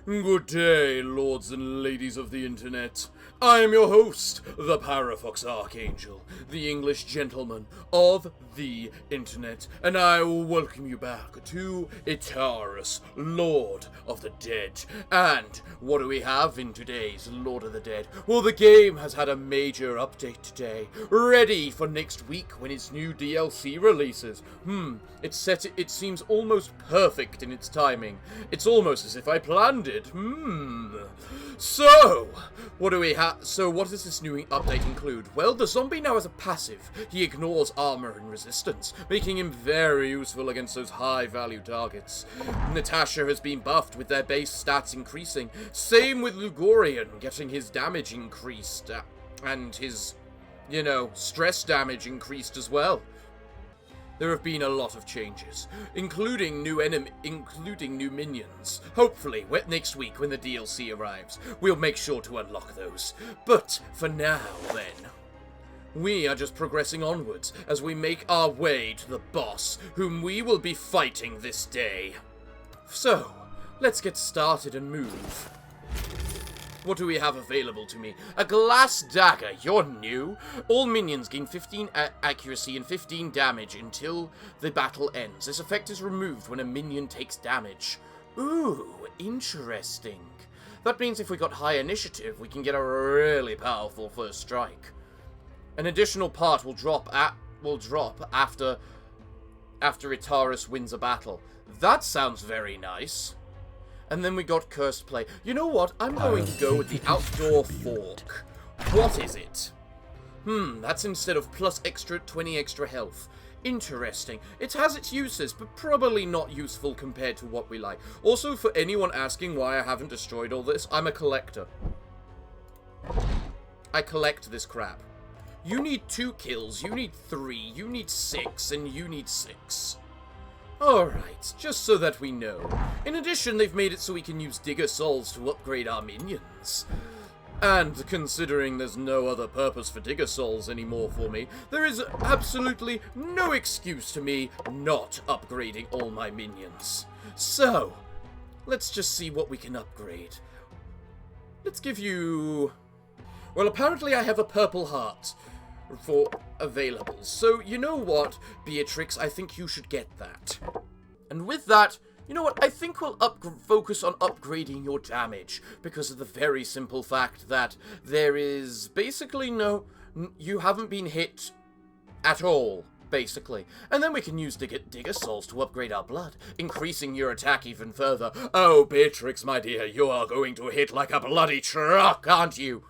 Good day, lords and ladies of the internet. I am your host, the Parafox Archangel, the English gentleman of the internet, and I will welcome you back to Iratus, Lord of the Dead. And what do we have in today's Lord of the Dead? Well, the game has had a major update today, ready for next week when its new DLC releases. It seems almost perfect in its timing. It's almost as if I planned it. So, what do we have? So, what does this new update include? Well, the zombie now has a passive. He ignores armor and resistance, making him very useful against those high-value targets. Natasha has been buffed with their base stats increasing. Same with Lugorian, getting his damage increased, and his, stress damage increased as well. There have been a lot of changes, including new minions. Hopefully, next week when the DLC arrives, we'll make sure to unlock those. But for now, then, we are just progressing onwards as we make our way to the boss, whom we will be fighting this day. So, let's get started and move. What do we have available to me? A glass dagger. You're new. All minions gain 15 accuracy and 15 damage until the battle ends. This effect is removed when a minion takes damage. Ooh, interesting. That means if we got high initiative, we can get a really powerful first strike. An additional part will drop after Iratus wins a battle. That sounds very nice. And then we got Cursed Play. You know what? I'm going to go with the Outdoor Fork. What is it? That's instead of plus 20 extra health. Interesting. It has its uses, but probably not useful compared to what we like. Also, for anyone asking why I haven't destroyed all this, I'm a collector. I collect this crap. You need 2 kills, you need 3, you need 6, and you need 6. Alright, just so that we know. In addition, they've made it so we can use Digger Souls to upgrade our minions. And considering there's no other purpose for Digger Souls anymore for me, there is absolutely no excuse to me not upgrading all my minions. So, let's just see what we can upgrade. Let's give you... Well, apparently I have a purple heart for available. So, you know what, Beatrix, I think you should get that. And with that, you know what, I think we'll focus on upgrading your damage, because of the very simple fact that there is basically you haven't been hit at all, basically. And then we can use Digger Souls to upgrade our blood, increasing your attack even further. Oh, Beatrix, my dear, you are going to hit like a bloody truck, aren't you?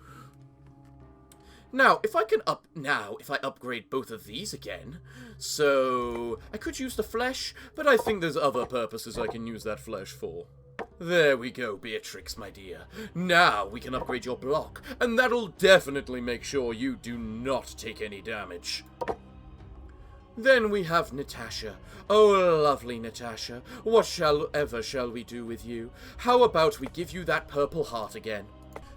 Now, if I upgrade both of these again, so I could use the flesh, but I think there's other purposes I can use that flesh for. There we go, Beatrix, my dear. Now we can upgrade your block, and that'll definitely make sure you do not take any damage. Then we have Natasha. Oh, lovely Natasha. What shall we do with you? How about we give you that purple heart again?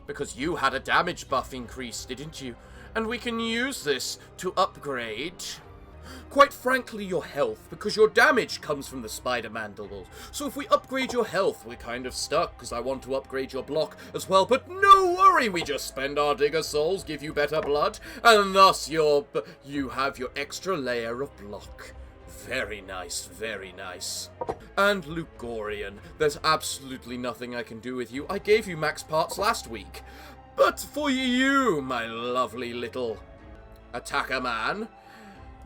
Because you had a damage buff increase, didn't you? And we can use this to upgrade, quite frankly, your health, because your damage comes from the spider mandibles. So if we upgrade your health, we're kind of stuck, because I want to upgrade your block as well. But no worry, we just spend our Digger Souls, give you better blood, and thus you have your extra layer of block. Very nice, very nice. And Lugorian, there's absolutely nothing I can do with you. I gave you max parts last week. But for you, my lovely little attacker man,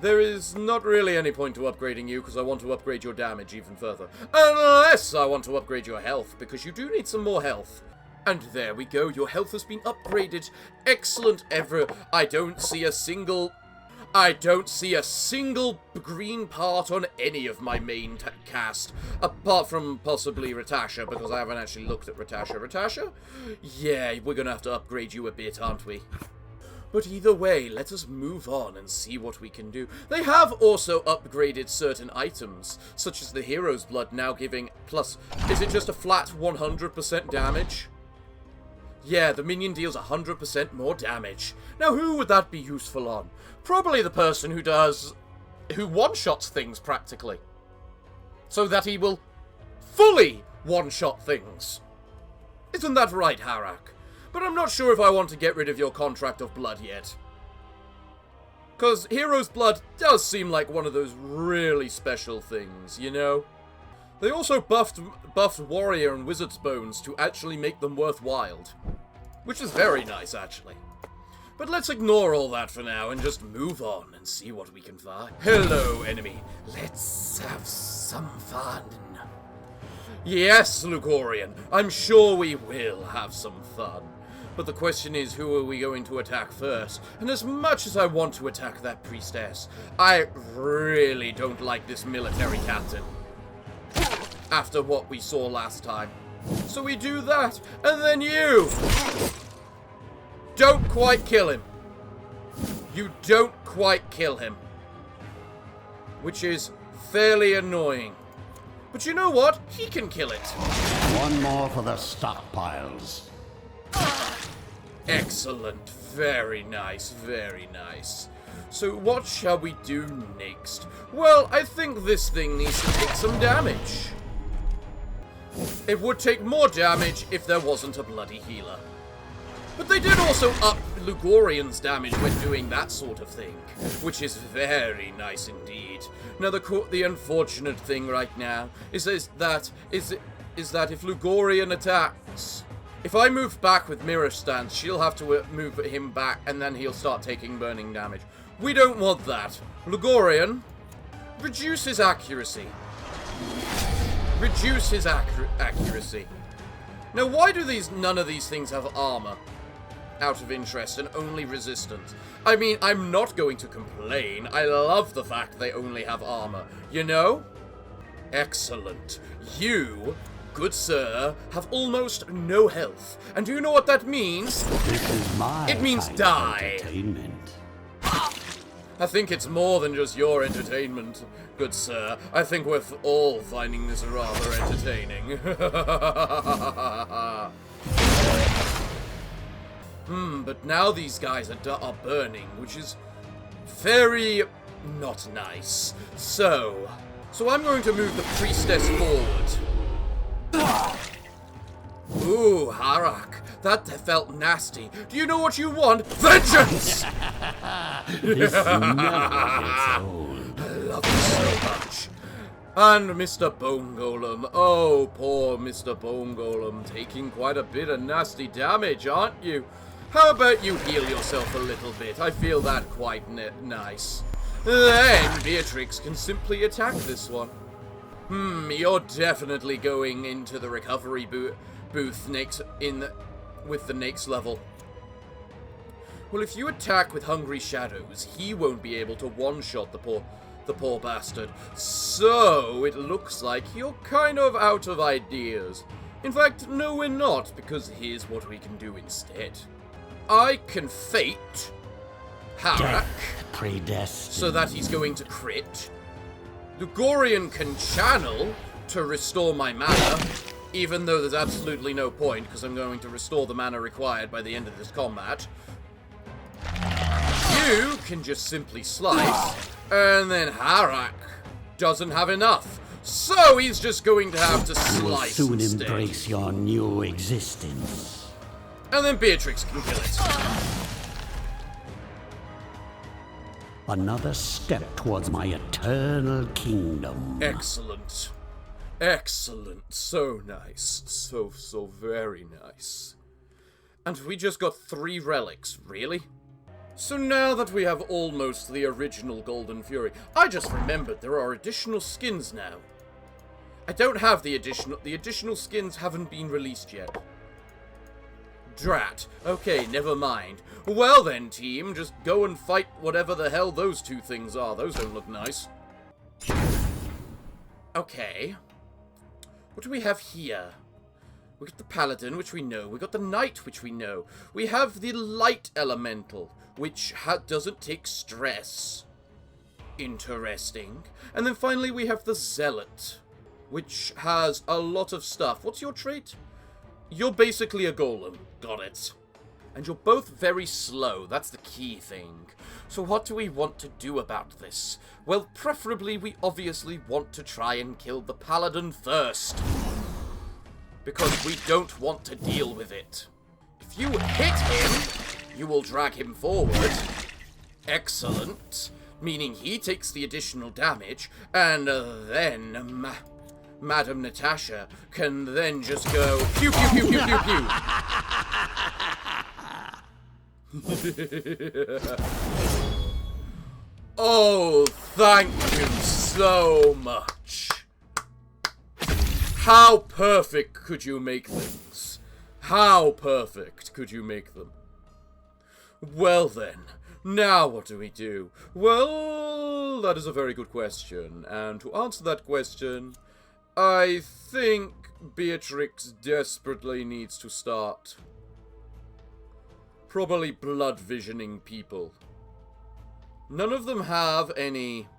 there is not really any point to upgrading you, because I want to upgrade your damage even further. Unless I want to upgrade your health, because you do need some more health. And there we go, your health has been upgraded. Excellent ever. I don't see a single green part on any of my main cast, apart from possibly Ratasha, because I haven't actually looked at Ratasha. Ratasha? Yeah, we're gonna have to upgrade you a bit, aren't we? But either way, let us move on and see what we can do. They have also upgraded certain items, such as the Hero's Blood now giving plus... Is it just a flat 100% damage? Yeah, the minion deals 100% more damage. Now, who would that be useful on? Probably the person who one-shots things, practically. So that he will fully one-shot things. Isn't that right, Harak? But I'm not sure if I want to get rid of your contract of blood yet. Because Hero's Blood does seem like one of those really special things, you know? They also buffed Warrior and Wizard's Bones to actually make them worthwhile. Which is very nice, actually. But let's ignore all that for now and just move on and see what we can find. Hello, enemy. Let's have some fun. Yes, Lugorian. I'm sure we will have some fun. But the question is, who are we going to attack first? And as much as I want to attack that priestess, I really don't like this military captain. After what we saw last time. So we do that, and then you! Don't quite kill him. You don't quite kill him. Which is fairly annoying. But you know what? He can kill it. One more for the stockpiles. Excellent. Very nice. Very nice. So what shall we do next? Well, I think this thing needs to take some damage. It would take more damage if there wasn't a bloody healer. But they did also up Lugorian's damage when doing that sort of thing, which is very nice indeed. Now the unfortunate thing right now is that if Lugorian attacks, if I move back with Mirror Stance, she'll have to move him back and then he'll start taking burning damage. We don't want that. Lugorian, reduce his accuracy. Reduce his accuracy. Now why do none of these things have armor? Out of interest, and only resistance. I mean, I'm not going to complain. I love the fact they only have armor. You know? Excellent. You, good sir, have almost no health. And do you know what that means? This is my It means kind die. of entertainment. I think it's more than just your entertainment, good sir. I think we're all finding this rather entertaining. But now these guys are burning, which is very not nice. So I'm going to move the priestess forward. Ooh, Harak, that felt nasty. Do you know what you want? Vengeance! This never gets old. I love you so much. And Mr. Bone Golem. Oh, poor Mr. Bone Golem. Taking quite a bit of nasty damage, aren't you? How about you heal yourself a little bit? I feel that quite nice. Then Beatrix can simply attack this one. You're definitely going into the recovery booth with the next level. Well, if you attack with Hungry Shadows, he won't be able to one-shot the poor bastard. So it looks like you're kind of out of ideas. In fact, no, we're not, because here's what we can do instead. I can fate Harak Predestined. so that he's going to crit. Lugorian can channel to restore my mana, even though there's absolutely no point, because I'm going to restore the mana required by the end of this combat. You can just simply slice, and then Harak doesn't have enough. So he's just going to have to slice soon instead. Embrace your new existence. And then Beatrix can kill it. Another step towards my eternal kingdom. Excellent. Excellent. So nice. So very nice. And we just got 3 relics, really? So now that we have almost the original Golden Fury, I just remembered there are additional skins now. I don't have the additional skins haven't been released yet. Drat. Okay, never mind. Well then, team, just go and fight whatever the hell those 2 things are. Those don't look nice. Okay. What do we have here? We got the Paladin, which we know. We got the Knight, which we know. We have the Light Elemental, which doesn't take stress. Interesting. And then finally we have the Zealot, which has a lot of stuff. What's your trait? You're basically a golem. Got it. And you're both very slow. That's the key thing. So what do we want to do about this? Well, preferably we obviously want to try and kill the Paladin first. because we don't want to deal with it. If you hit him, you will drag him forward. Excellent. Meaning he takes the additional damage, and then Madam Natasha can then just go pew pew pew pew pew pew. Oh, thank you so much. How perfect could you make things? How perfect could you make them? Well then, now what do we do? Well, that is a very good question, and to answer that question, I think Beatrix desperately needs to start probably blood visioning people. None of them have any...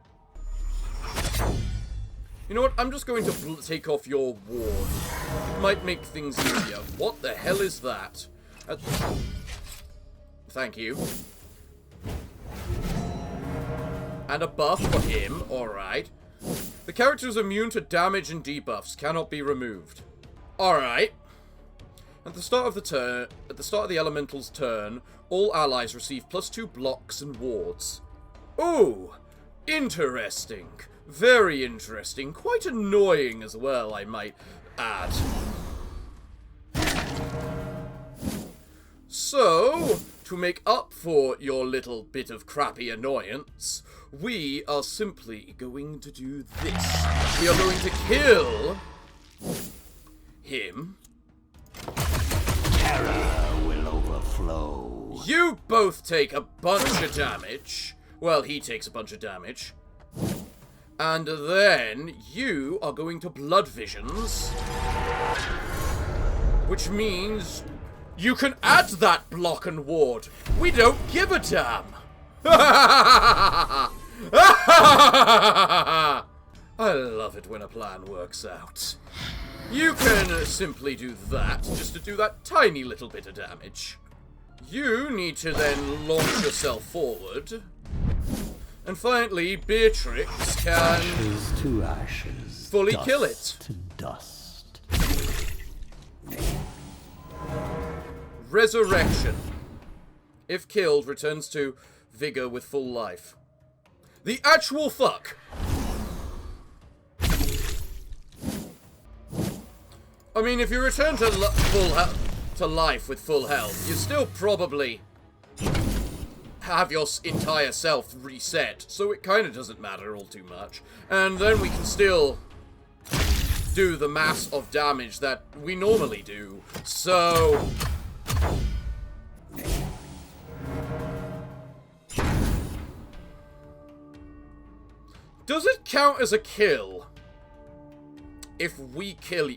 You know what? I'm just going to take off your ward. It might make things easier. What the hell is that? Thank you. And a buff for him. Alright. The character is immune to damage and debuffs. Cannot be removed. Alright. At the start of the elemental's turn, all allies receive +2 blocks and wards. Ooh! Interesting. Very interesting. Quite annoying as well, I might add. So, to make up for your little bit of crappy annoyance, we are simply going to do this. We are going to kill him. Terror will overflow. You both take a bunch of damage. Well, he takes a bunch of damage. And then you are going to blood visions. Which means you can add that block and ward. We don't give a damn. I love it when a plan works out. You can simply do that, just to do that tiny little bit of damage. You need to then launch yourself forward. And finally, Beatrix can... Ashes to ashes. Fully kill it. To dust. Resurrection. If killed, returns to vigor with full life. The actual fuck! I mean, if you return to life with full health, you still probably have your entire self reset, so it kind of doesn't matter all too much. And then we can still do the mass of damage that we normally do. So... does it count as a kill if we kill...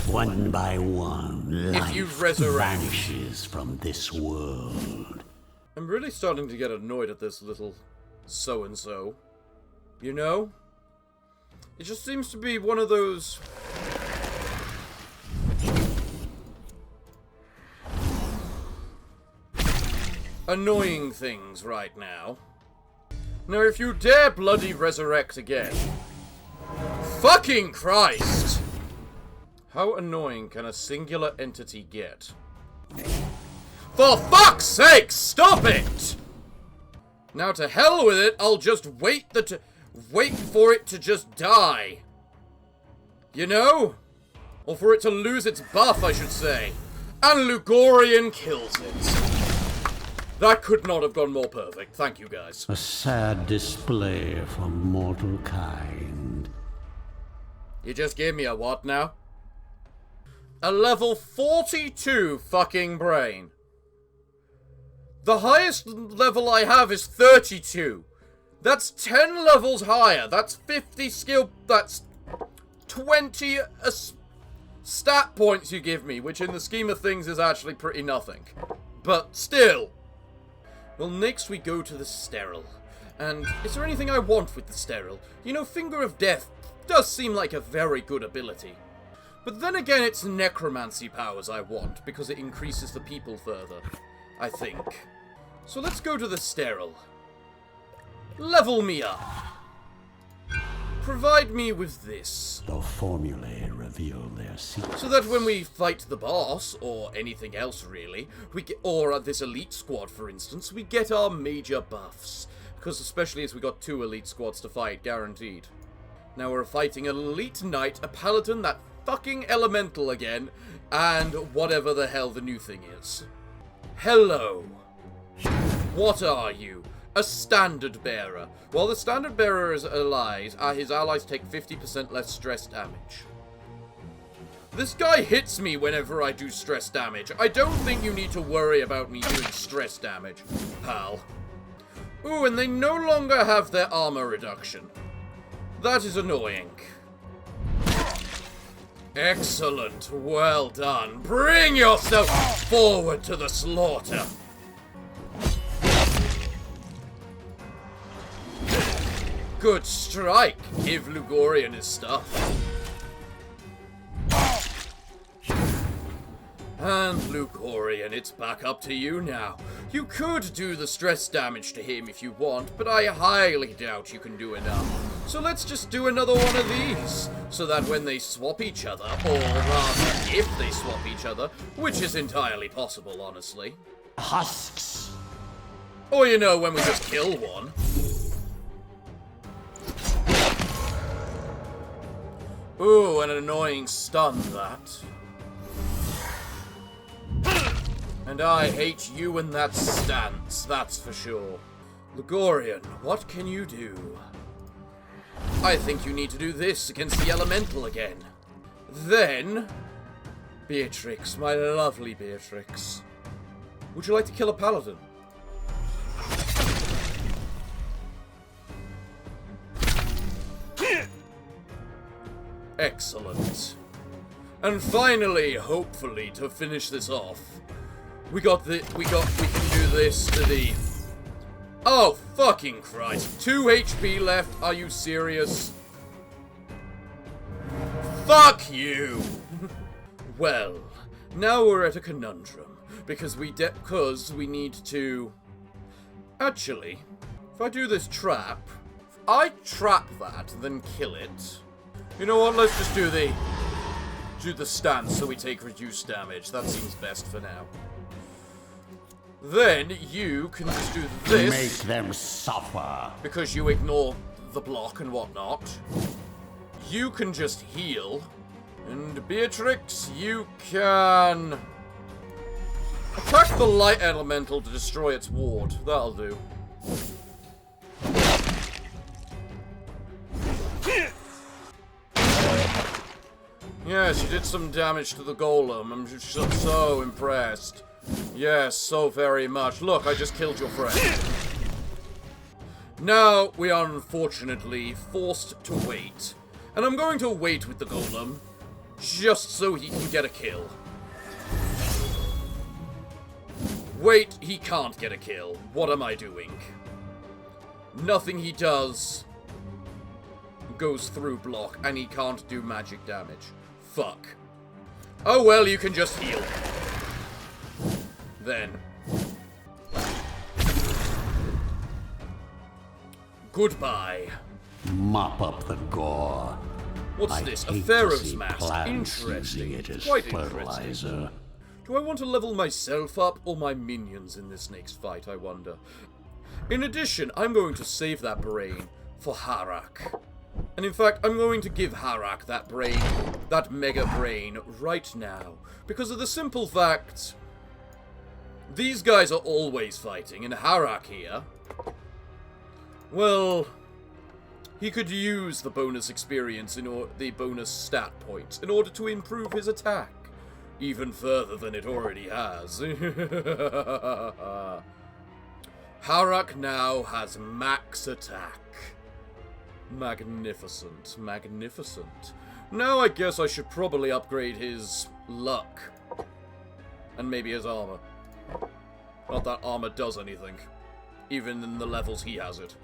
One by one, if you life resurrect. vanishes from this world. I'm really starting to get annoyed at this little so-and-so. You know? It just seems to be one of those... annoying things right now. Now, if you dare bloody resurrect again... fucking Christ! How annoying can a singular entity get? For fuck's sake, stop it! Now to hell with it, I'll just wait for it to just die. You know? Or for it to lose its buff, I should say. And Lugorian kills it. That could not have gone more perfect. Thank you, guys. A sad display from mortal kind. You just gave me a what now? A level 42 fucking brain. The highest level I have is 32. That's 10 levels higher. That's 50 skill... that's 20 stat points you give me, which in the scheme of things is actually pretty nothing. But still. Well, next we go to the sterile. And is there anything I want with the sterile? You know, Finger of Death does seem like a very good ability. But then again, it's necromancy powers I want, because it increases the people further, I think. So let's go to the sterile. Level me up. provide me with this. The formulae reveal their secrets. So that when we fight the boss, or anything else really, or this elite squad for instance, we get our major buffs. Because especially as we got 2 elite squads to fight, guaranteed. Now we're fighting an elite knight, a paladin, that fucking elemental again, and whatever the hell the new thing is. Hello. What are you? A standard bearer. While the standard bearer is his allies take 50% less stress damage. This guy hits me whenever I do stress damage. I don't think you need to worry about me doing stress damage, pal. Ooh, and they no longer have their armor reduction. That is annoying. Excellent. Well done. Bring yourself forward to the slaughter. Good strike. Give Lugorian his stuff. And Lugorian, it's back up to you now. You could do the stress damage to him if you want, but I highly doubt you can do enough. So let's just do another one of these, so that when they swap each other, or rather, if they swap each other, which is entirely possible, honestly. Husks. Or, you know, when we just kill one. Ooh, an annoying stun, that. And I hate you and that stance, that's for sure. Lugorian, what can you do? I think you need to do this against the elemental again. Then, Beatrix, my lovely Beatrix. Would you like to kill a paladin? Excellent. And finally, hopefully, to finish this off, we can do this to the... Oh, fucking Christ. 2 HP left, are you serious? Fuck you! Well, now we're at a conundrum, because we need to... Actually, if I do this trap, if I trap that, then kill it... You know what, let's just do the stance so we take reduced damage. That seems best for now. Then you can just do this. Make them suffer. Because you ignore the block and whatnot. You can just heal. And Beatrix, you can attack the light elemental to destroy its ward. That'll do. Yes, you did some damage to the golem. I'm just so impressed. Yes, so very much. Look, I just killed your friend. Now, we are unfortunately forced to wait. And I'm going to wait with the golem, just so he can get a kill. Wait, he can't get a kill. What am I doing? Nothing he does goes through block, and he can't do magic damage. Fuck. Oh well, you can just heal. Then. Goodbye. Mop up the gore. What's this? A Pharaoh's mask. Interesting. It as Quite fertilizer. interesting. Do I want to level myself up or my minions in this next fight, I wonder? In addition, I'm going to save that brain for Harak. And in fact, I'm going to give Harak that brain, that mega brain, right now. Because of the simple fact... These guys are always fighting, and Harak here... Well... He could use the bonus experience, the bonus stat points, in order to improve his attack. Even further than it already has. Harak now has max attack. Magnificent, magnificent. Now I guess I should probably upgrade his luck. And maybe his armor. Not that armor does anything. Even in the levels he has it.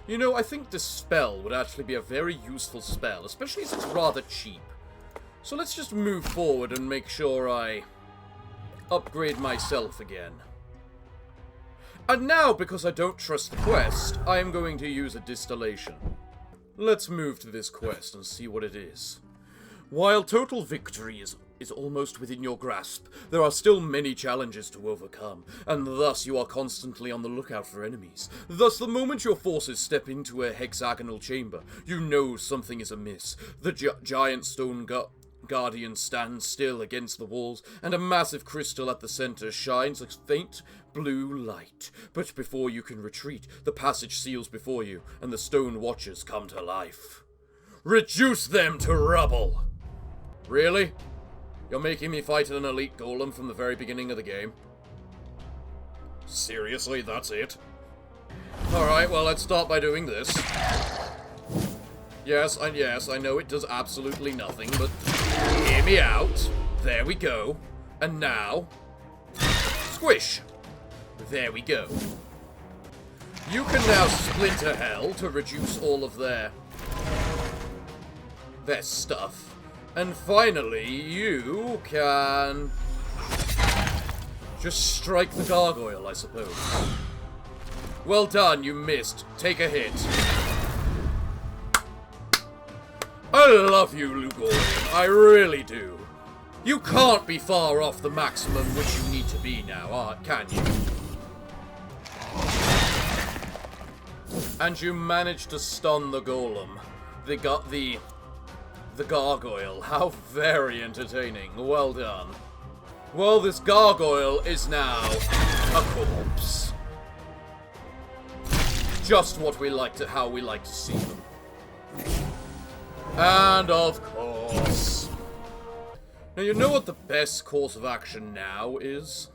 You know, I think this spell would actually be a very useful spell, especially as it's rather cheap. So let's just move forward and make sure I upgrade myself again. And now, because I don't trust the quest, I am going to use a distillation. Let's move to this quest and see what it is. While total victory is almost within your grasp, there are still many challenges to overcome, and thus you are constantly on the lookout for enemies. Thus, the moment your forces step into a hexagonal chamber, you know something is amiss. The giant stone guardian stands still against the walls, and a massive crystal at the center shines a faint blue light. But before you can retreat, the passage seals before you, and the stone watchers come to life. Reduce them to rubble! Really? You're making me fight an elite golem from the very beginning of the game? Seriously, that's it? Alright, well, let's start by doing this. Yes, I know it does absolutely nothing, but hear me out. There we go. And now, squish. There we go. You can now splinter hell to reduce all of their stuff. And finally, you can just strike the gargoyle, I suppose. Well done, you missed. Take a hit. I love you, Lugorian. I really do. You can't be far off the maximum which you need to be now, can you? And you managed to stun the golem. The gargoyle. How very entertaining. Well done. Well, this gargoyle is now a corpse. Just how we like to see them. And of course. Now, you know what the best course of action now is?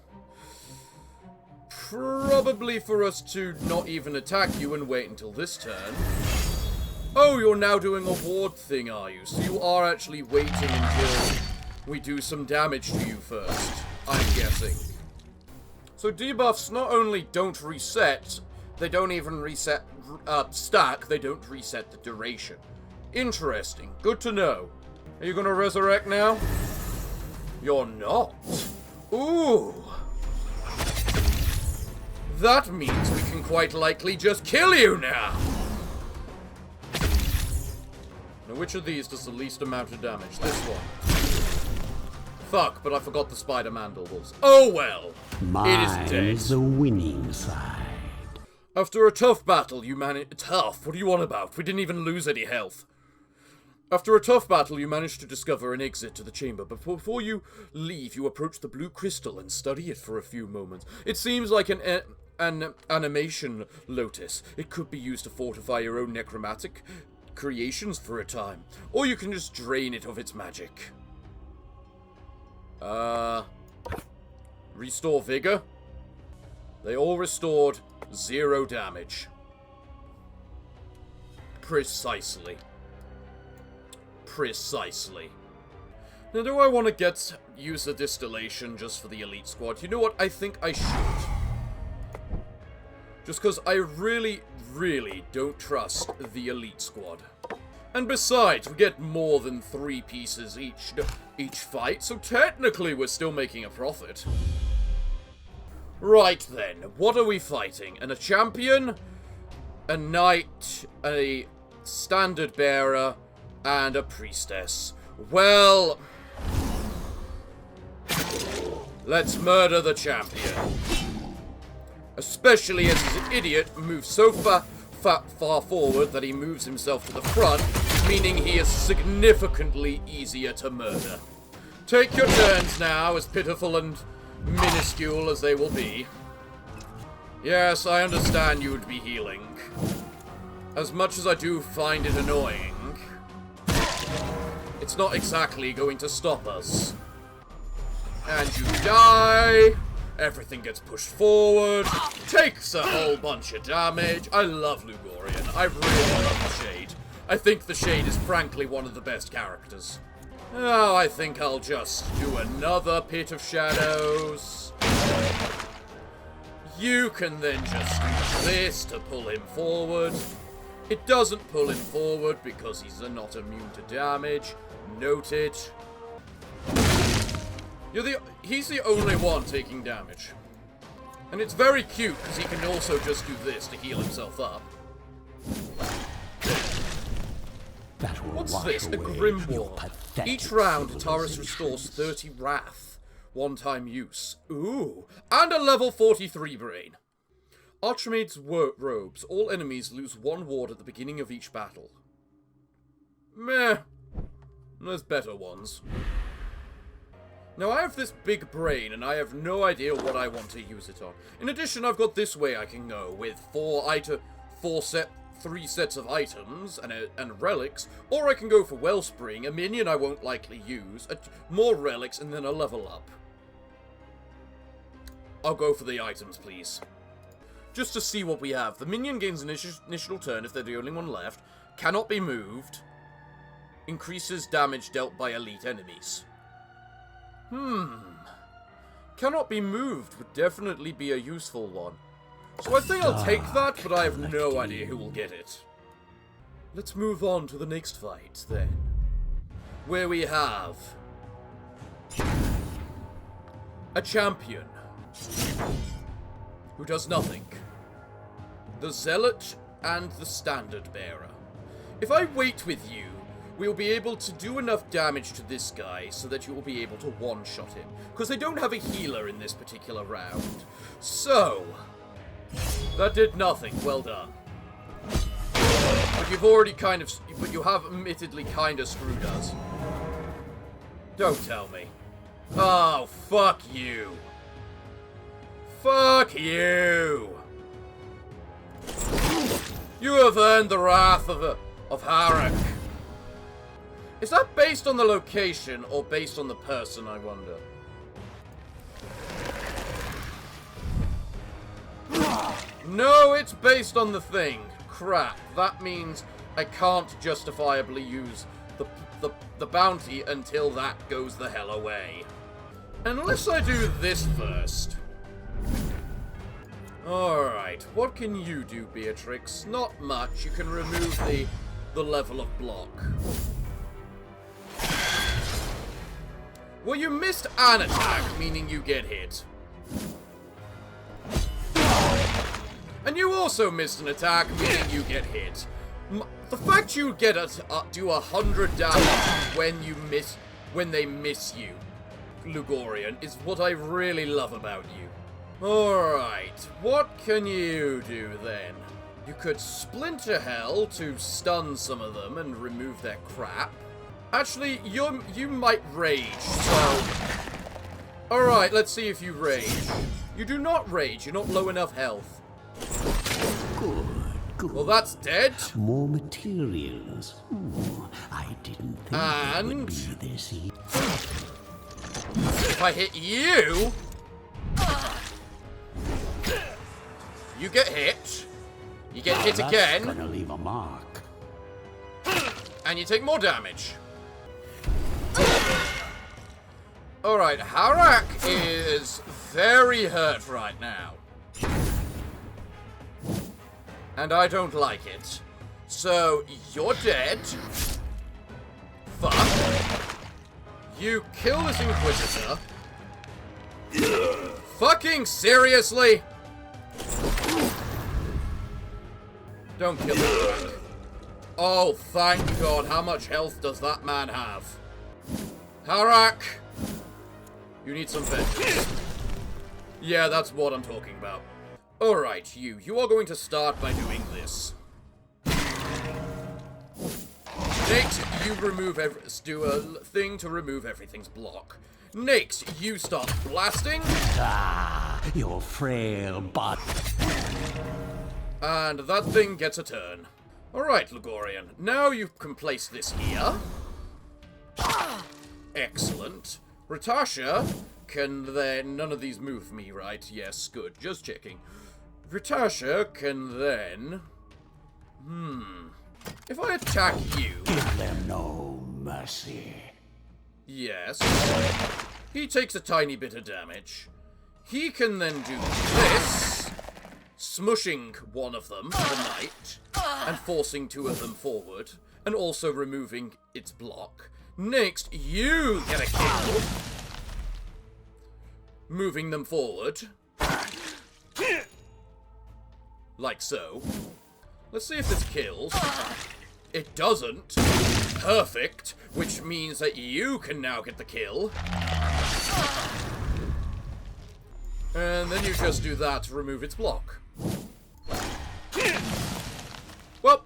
Probably for us to not even attack you and wait until this turn. Oh, you're now doing a ward thing, are you? So you are actually waiting until we do some damage to you first, I'm guessing. So debuffs not only don't reset, they don't even reset stack, they don't reset the duration. Interesting. Good to know. Are you gonna resurrect now? You're not. Ooh. That means we can quite likely just kill you now. Now, which of these does the least amount of damage? This one. Fuck, but I forgot the spider mandibles. Oh well. It is dead. Mine's the winning side. After a tough battle, you managed... Tough? What are you on about? We didn't even lose any health. After a tough battle, you managed to discover an exit to the chamber, but before you leave, you approach the blue crystal and study it for a few moments. It seems like an animation lotus. It could be used to fortify your own necromantic creations for a time, or you can just drain it of its magic. Restore vigor. They all restored 0 damage. Precisely. Now, do I want to use the distillation just for the elite squad? You know what? I think I should. Just because I really, really don't trust the elite squad. And besides, we get more than 3 pieces each fight, so technically we're still making a profit. Right then, what are we fighting? A champion, a knight, a standard bearer, and a priestess. Well, let's murder the champion. Especially as his idiot moves so far forward that he moves himself to the front, meaning he is significantly easier to murder. Take your turns now, as pitiful and minuscule as they will be. Yes, I understand you would be healing. As much as I do find it annoying, it's not exactly going to stop us. And you die. Everything gets pushed forward. Takes a whole bunch of damage. I love Lugorian. I really love the Shade. I think the Shade is frankly one of the best characters. Oh, I think I'll just do another Pit of Shadows. You can then just do this to pull him forward. It doesn't pull him forward because he's not immune to damage. Noted. He's the only one taking damage. And it's very cute because he can also just do this to heal himself up. will What's wash this? A away Grim your Ward. pathetic Each round, Taurus restores civilizations. 30 wrath. One-time use. Ooh. And a level 43 brain. Archmage's robes. All enemies lose 1 ward at the beginning of each battle. Meh. There's better ones. Now I have this big brain and I have no idea what I want to use it on. In addition, I've got this way I can go with 3 sets of items and relics, or I can go for Wellspring, a minion I won't likely use, more relics, and then a level up. I'll go for the items, please. Just to see what we have. The minion gains an initial turn if they're the only one left, cannot be moved, increases damage dealt by elite enemies. Cannot be moved would definitely be a useful one. So I think I'll take that, but I have no idea who will get it. Let's move on to the next fight, then. Where we have a champion who does nothing. The Zealot and the Standard Bearer. If I wait with you, we'll be able to do enough damage to this guy so that you will be able to one-shot him. Because they don't have a healer in this particular round. So, that did nothing. Well done. But you've already but you have admittedly kind of screwed us. Don't tell me. Oh, fuck you. Fuck you. You have earned the wrath of Harak. Is that based on the location or based on the person, I wonder? No, it's based on the thing. Crap. That means I can't justifiably use the bounty until that goes the hell away. Unless I do this first. Alright, what can you do, Beatrix? Not much. You can remove the level of block. Well, you missed an attack, meaning you get hit. And you also missed an attack, meaning you get hit. The fact you get do 100 damage when they miss you, Lugorian, is what I really love about you. Alright, what can you do then? You could Splinter Hell to stun some of them and remove their crap. Actually, you might rage, so... Alright, let's see if you rage. You do not rage, you're not low enough health. Good. Well, that's dead. More materials. I didn't think it would be this easy. If I hit you... You get hit. You get hit again. That's gonna leave a mark. And you take more damage. Alright, Harak is very hurt right now. And I don't like it. So, you're dead. Fuck. You kill this Inquisitor. Fucking seriously? Don't kill him. Oh, thank God. How much health does that man have? Harak! You need some vengeance. Yeah, that's what I'm talking about. Alright, you are going to start by doing this. Next, you do a thing to remove everything's block. Next, you start blasting. Ah, your frail body. And that thing gets a turn. Alright, Lugorian. Now you can place this here. Excellent. Ratasha can then... None of these move me, right? Yes, good. Just checking. Ratasha can then... If I attack you... Give them no mercy. Yes. He takes a tiny bit of damage. He can then do this, smushing one of them to the knight, and forcing 2 of them forward, and also removing its block. Next, you get a kill, moving them forward, like so. Let's see if this kills. it doesn't. Perfect, which means that you can now get the kill. And then you just do that to remove its block. Well,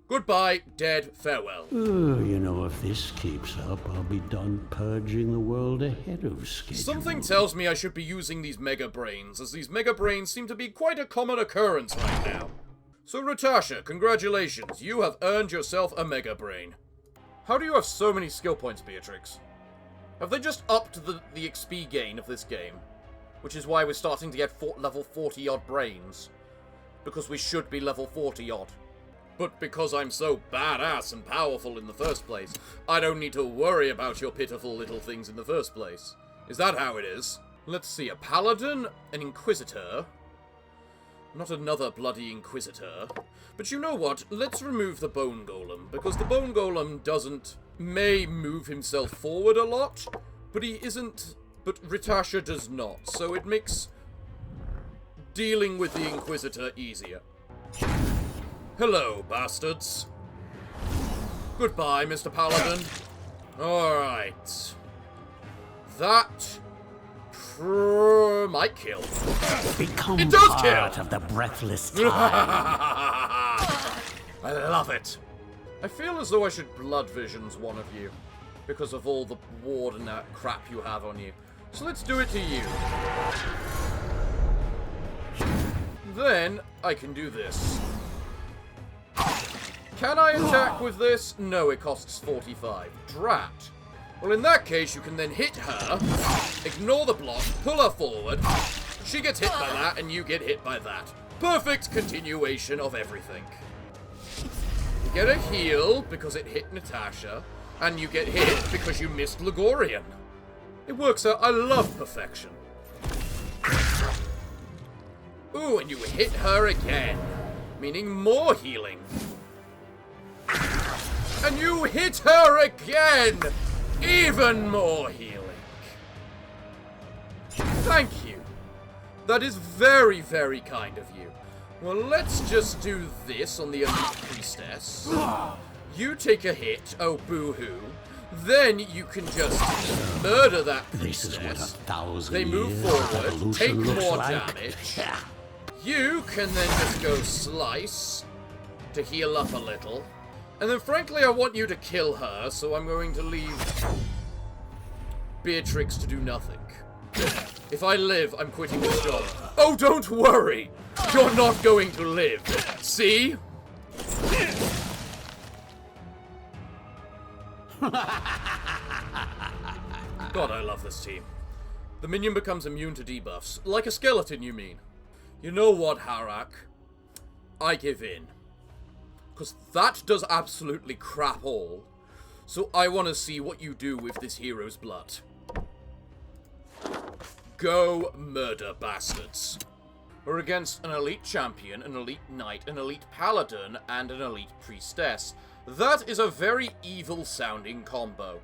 goodbye, dead, farewell. You know, if this keeps up, I'll be done purging the world ahead of schedule. Something tells me I should be using these mega brains, as these mega brains seem to be quite a common occurrence right now. So Ratasha, congratulations, you have earned yourself a mega brain. How do you have so many skill points, Beatrix? Have they just upped the XP gain of this game? Which is why we're starting to get level 40-odd brains. Because we should be level 40-odd. But because I'm so badass and powerful in the first place, I don't need to worry about your pitiful little things in the first place. Is that how it is? Let's see, a paladin, an inquisitor. Not another bloody inquisitor. But you know what? Let's remove the bone golem, because the bone golem may move himself forward a lot, but he isn't, but Ratasha does not, so it makes dealing with the inquisitor easier. Hello, bastards. Goodbye, Mr. Paladin. Alright. That might kill. Become it does part kill! of the breathless time. I love it. I feel as though I should blood visions one of you, because of all the ward and that crap you have on you. So let's do it to you. Then I can do this. Can I attack with this? No, it costs 45. Drat. Well, in that case, you can then hit her, ignore the block, pull her forward, she gets hit by that, and you get hit by that. Perfect continuation of everything. You get a heal because it hit Natasha, and you get hit because you missed Ligorian. It works out. I love perfection. Ooh, and you hit her again, meaning more healing. And you hit her again! Even more healing. Thank you. That is very, very kind of you. Well, let's just do this on the elite priestess. You take a hit, oh boo-hoo. Then you can just murder that priestess. This is what 1,000 they move years of forward, evolution take looks more like. damage. You can then just go slice to heal up a little. And then, frankly, I want you to kill her, so I'm going to leave Beatrix to do nothing. If I live, I'm quitting this job. Oh, don't worry! You're not going to live. See? God, I love this team. The minion becomes immune to debuffs. Like a skeleton, you mean? You know what, Harak? I give in. Because that does absolutely crap all. So I want to see what you do with this hero's blood. Go murder, bastards. We're against an elite champion, an elite knight, an elite paladin, and an elite priestess. That is a very evil-sounding combo.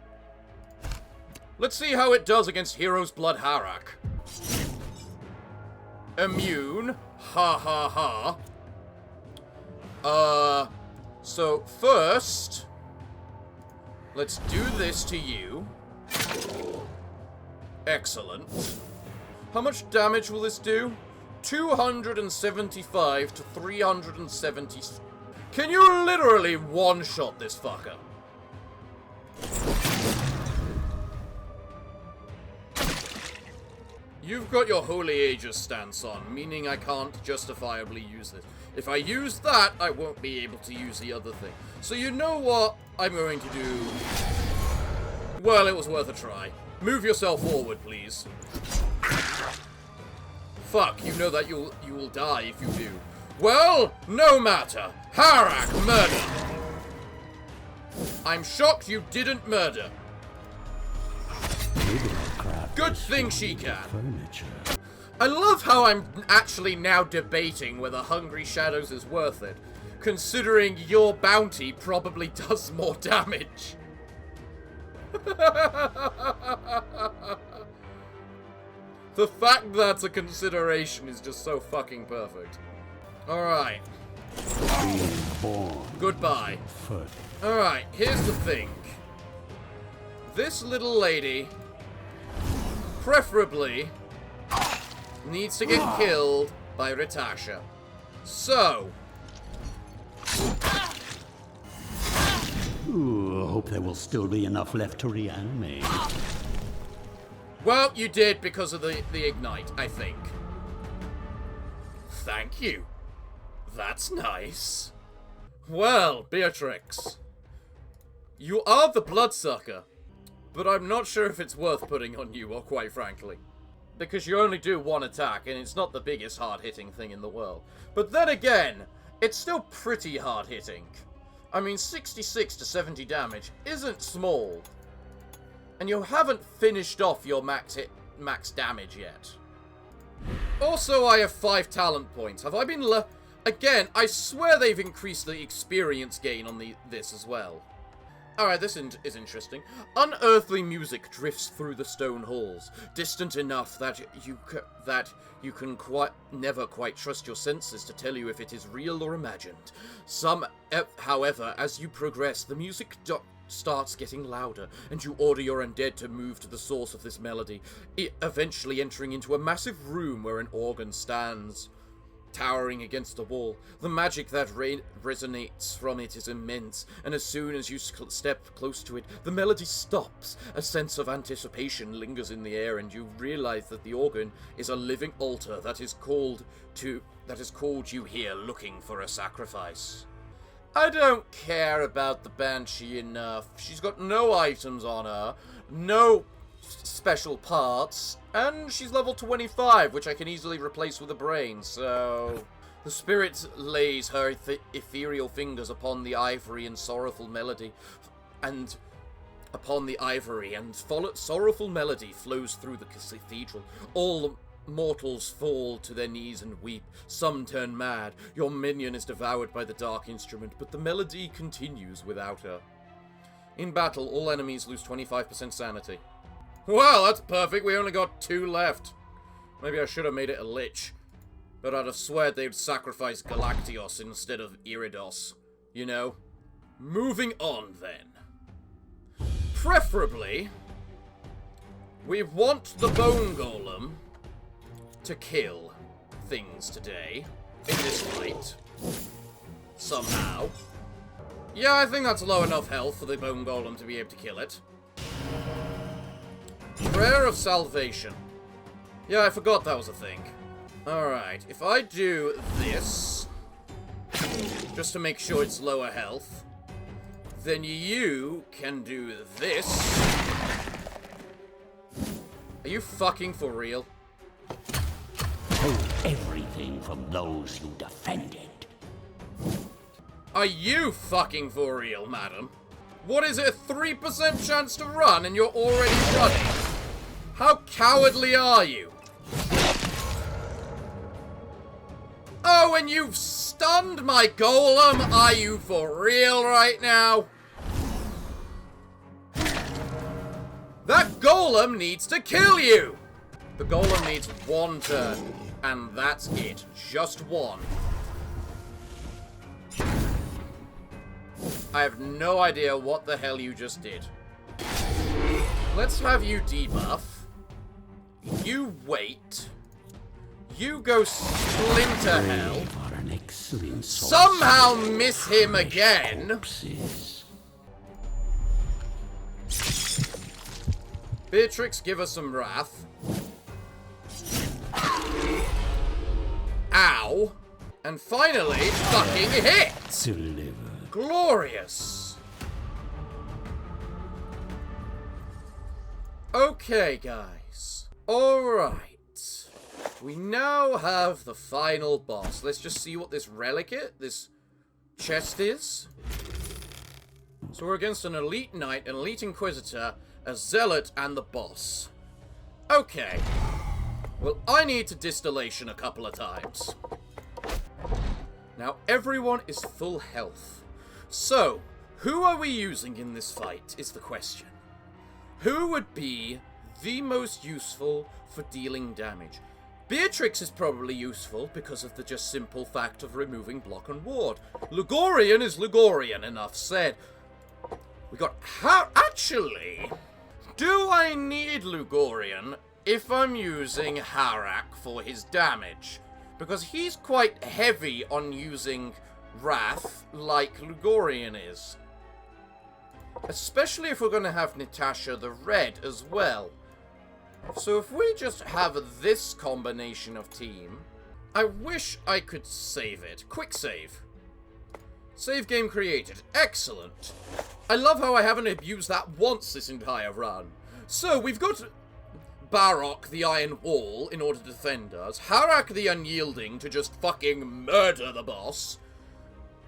Let's see how it does against Hero's Blood Harak. Immune. Ha ha ha. So first, let's do this to you. Excellent. How much damage will this do? 275 to 370. Can you literally one-shot this fucker? You've got your Holy Aegis stance on, meaning I can't justifiably use this. If I use that, I won't be able to use the other thing. So you know what I'm going to do? Well, it was worth a try. Move yourself forward, please. Fuck, you know that you will die if you do. Well, no matter. Harak, murder. I'm shocked you didn't murder. Good thing she can. Furniture. I love how I'm actually now debating whether Hungry Shadows is worth it, considering your bounty probably does more damage. The fact that's a consideration is just so fucking perfect. Alright. born. Goodbye. First. Alright, here's the thing. This little lady, preferably, needs to get killed by Ritasha. So... Ooh, hope there will still be enough left to reanimate. Well, you did because of the ignite, I think. Thank you. That's nice. Well, Beatrix, you are the bloodsucker, but I'm not sure if it's worth putting on you, or quite frankly. Because you only do one attack, and it's not the biggest hard-hitting thing in the world. But then again, it's still pretty hard-hitting. I mean, 66 to 70 damage isn't small. And you haven't finished off your max damage yet. Also, I have 5 talent points. Have I been Again, I swear they've increased the experience gain on this as well. Alright, this is interesting. Unearthly music drifts through the stone halls, distant enough that you can never quite trust your senses to tell you if it is real or imagined. However, as you progress, the music starts getting louder, and you order your undead to move to the source of this melody, eventually entering into a massive room where an organ stands, towering against the wall. The magic that resonates from it is immense, and as soon as you step close to it, the melody stops. A sense of anticipation lingers in the air, and you realize that the organ is a living altar that has called you here looking for a sacrifice. I don't care about the Banshee enough. She's got no items on her, no special parts, and she's level 25, which I can easily replace with a brain, so... The spirit lays her ethereal fingers upon the ivory and sorrowful melody, and sorrowful melody flows through the cathedral. All mortals fall to their knees and weep. Some turn mad. Your minion is devoured by the dark instrument, but the melody continues without her. In battle, all enemies lose 25% sanity. Well, that's perfect. We only got 2 left. Maybe I should have made it a lich. But I'd have swear they'd sacrifice Galactios instead of Iratus. You know? Moving on, then. Preferably, we want the Bone Golem to kill things today in this fight. Somehow. Yeah, I think that's low enough health for the Bone Golem to be able to kill it. Prayer of Salvation. Yeah, I forgot that was a thing. Alright, if I do this, just to make sure it's lower health, then you can do this. Are you fucking for real? Hold everything from those you defended. Are you fucking for real, madam? What is it, a 3% chance to run and you're already running? How cowardly are you? Oh, and you've stunned my golem? Are you for real right now? That golem needs to kill you! The golem needs 1 turn, and that's it. Just 1. I have no idea what the hell you just did. Let's have you debuff. You wait. You go splinter hell. Somehow miss him again. Beatrix, give us some wrath. Ow. And finally, fucking hit! Glorious! Okay, guys. Alright. We now have the final boss. Let's just see what this this chest is. So we're against an elite knight, an elite inquisitor, a zealot, and the boss. Okay. Well, I need to distillation a couple of times. Now, everyone is full health. So, who are we using in this fight is the question. Who would be the most useful for dealing damage? Beatrix is probably useful because of the just simple fact of removing block and ward. Lugorian is Lugorian, enough said. We got actually, do I need Lugorian if I'm using Harak for his damage? Because he's quite heavy on using Wrath like Lugorian is. Especially if we're going to have Natasha the Red as well. So if we just have this combination of team, I wish I could save it. Quick save. Save game created. Excellent. I love how I haven't abused that once this entire run. So we've got Barok the Iron Wall in order to defend us, Harak the Unyielding to just fucking murder the boss,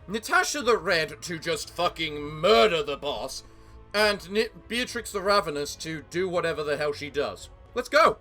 Natasha the Red to just fucking murder the boss, and Beatrix the Ravenous to do whatever the hell she does. Let's go!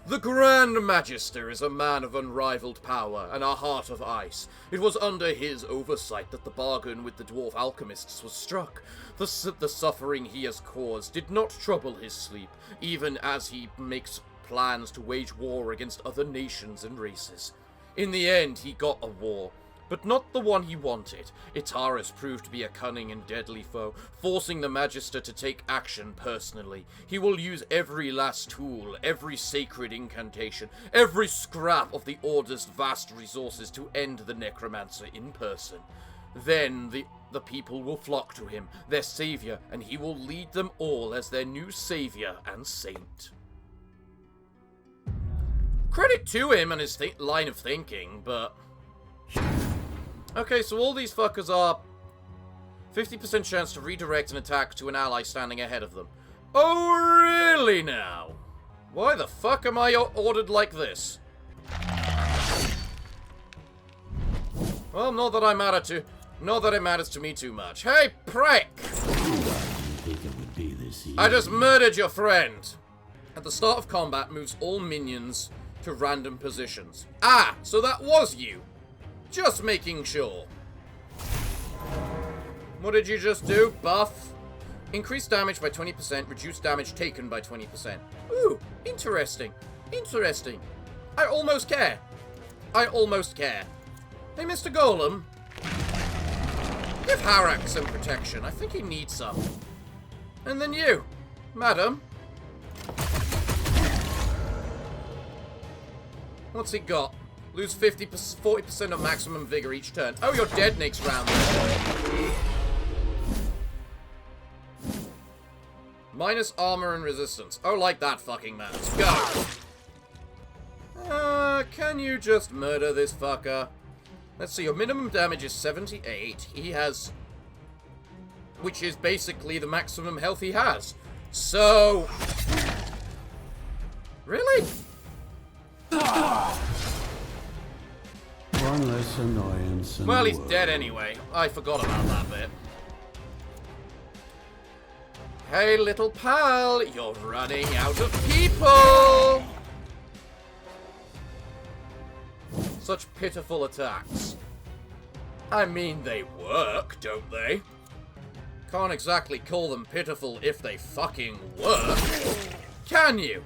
The Grand Magister is a man of unrivaled power and a heart of ice. It was under his oversight that the bargain with the dwarf alchemists was struck. The suffering he has caused did not trouble his sleep, even as he makes plans to wage war against other nations and races. In the end, he got a war, but not the one he wanted. Itaris proved to be a cunning and deadly foe, forcing the Magister to take action personally. He will use every last tool, every sacred incantation, every scrap of the Order's vast resources to end the Necromancer in person. Then the people will flock to him, their savior, and he will lead them all as their new savior and saint. Credit to him and his line of thinking, but... Okay, so all these fuckers are 50% chance to redirect an attack to an ally standing ahead of them. Oh, really now? Why the fuck am I ordered like this? Well, not that it matters to me too much. Hey, prick! I just murdered your friend. At the start of combat, moves all minions to random positions. Ah, so that was you. Just making sure. What did you just do? Buff? Increase damage by 20%, reduce damage taken by 20%. Ooh, interesting. Interesting. I almost care. I almost care. Hey, Mr. Golem. Give Harak some protection. I think he needs some. And then you, madam. What's he got? Lose 40% of maximum vigor each turn. Oh, you're dead next round. Minus armor and resistance. Oh, like that fucking man. Let's go. Can you just murder this fucker? Let's see, your minimum damage is 78. He has... which is basically the maximum health he has. So... Really? One less annoyance. Well, he's dead anyway. I forgot about that bit. Hey, little pal, you're running out of people! Such pitiful attacks. I mean, they work, don't they? Can't exactly call them pitiful if they fucking work. Can you?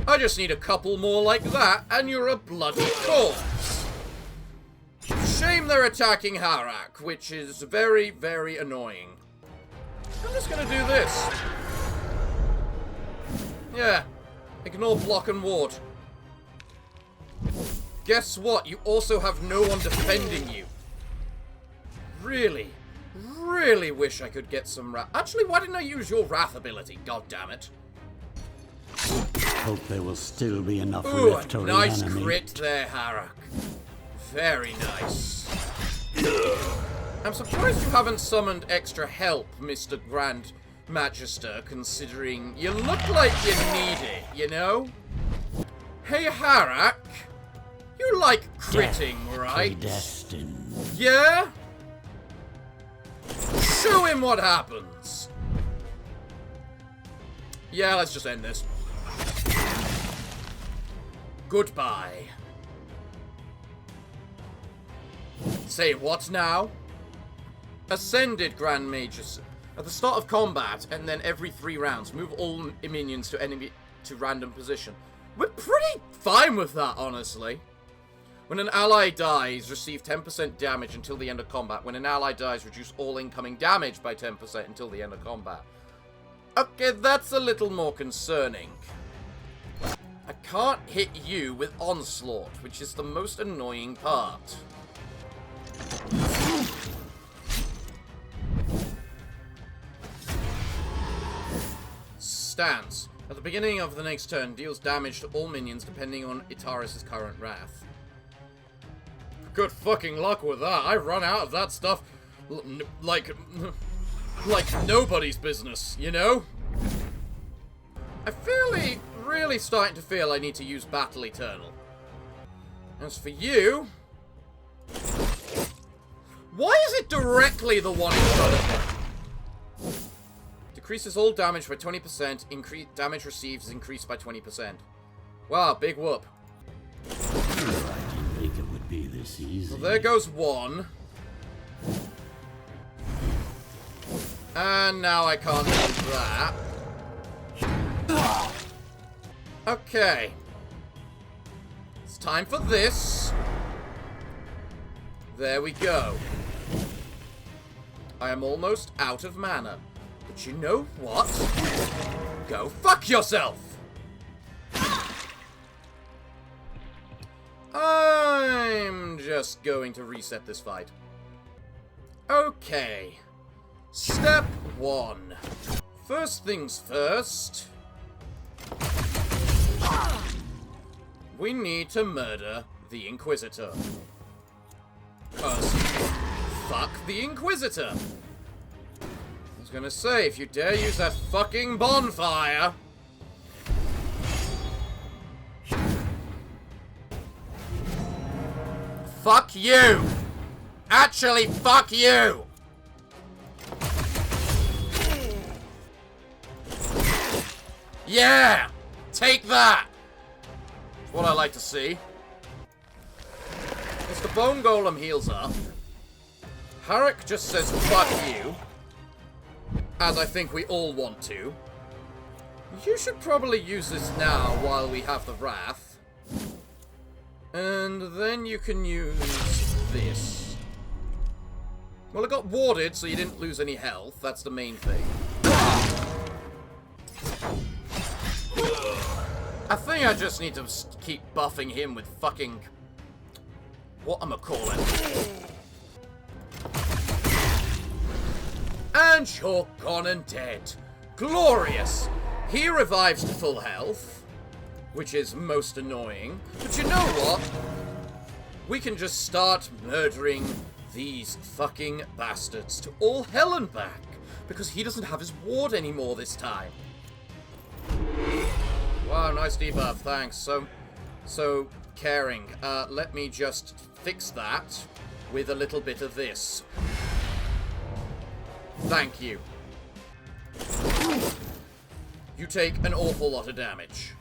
I just need a couple more like that, and you're a bloody corpse. Shame they're attacking Harak, which is very, very annoying. I'm just gonna do this. Yeah. Ignore block and ward. Guess what? You also have no one defending you. Really, really wish I could get some wrath. Actually, why didn't I use your wrath ability? God damn it. Hope there will still be enough Ooh, left to nice reanimate. crit there, Harak. Very nice. I'm surprised you haven't summoned extra help, Mr. Grand Magister, considering you look like you need it, you know? Hey, Harak. You like critting, right? Predestined. Yeah? Show him what happens. Yeah, let's just end this. Goodbye. Say what now? Ascended Grand Magus. At the start of combat, and then every 3 rounds, move all minions to random position. We're pretty fine with that, honestly. When an ally dies, receive 10% damage until the end of combat. When an ally dies, reduce all incoming damage by 10% until the end of combat. Okay, that's a little more concerning. I can't hit you with Onslaught, which is the most annoying part. Stance. At the beginning of the next turn, deals damage to all minions depending on Iratus' current wrath. Good fucking luck with that. I run out of that stuff like nobody's business, you know? I'm really starting to feel I need to use Battle Eternal. As for you... Why is it directly the one in front of me? Decreases all damage by 20%. Damage received is increased by 20%. Wow, big whoop. I didn't think it would be this easy. Well, there goes one. And now I can't do that. Okay. It's time for this. There we go. I am almost out of mana. But you know what? Go fuck yourself! I'm just going to reset this fight. Okay. Step 1. First things first. We need to murder the Inquisitor. 'Cause fuck the Inquisitor. I was gonna say, if you dare use that fucking bonfire... Fuck you! Actually, fuck you! Yeah! Take that! That's what I like to see. As the Bone Golem heals up, Harak just says fuck you, as I think we all want to. You should probably use this now while we have the Wrath. And then you can use this. Well, it got warded, so you didn't lose any health. That's the main thing. I think I just need to keep buffing him with fucking... whatchamacallit. And you're gone and dead. Glorious! He revives to full health, which is most annoying. But you know what? We can just start murdering these fucking bastards to all hell and back, because he doesn't have his ward anymore this time. Wow, nice debuff, thanks. So caring. Let me just fix that with a little bit of this. Thank you. You take an awful lot of damage.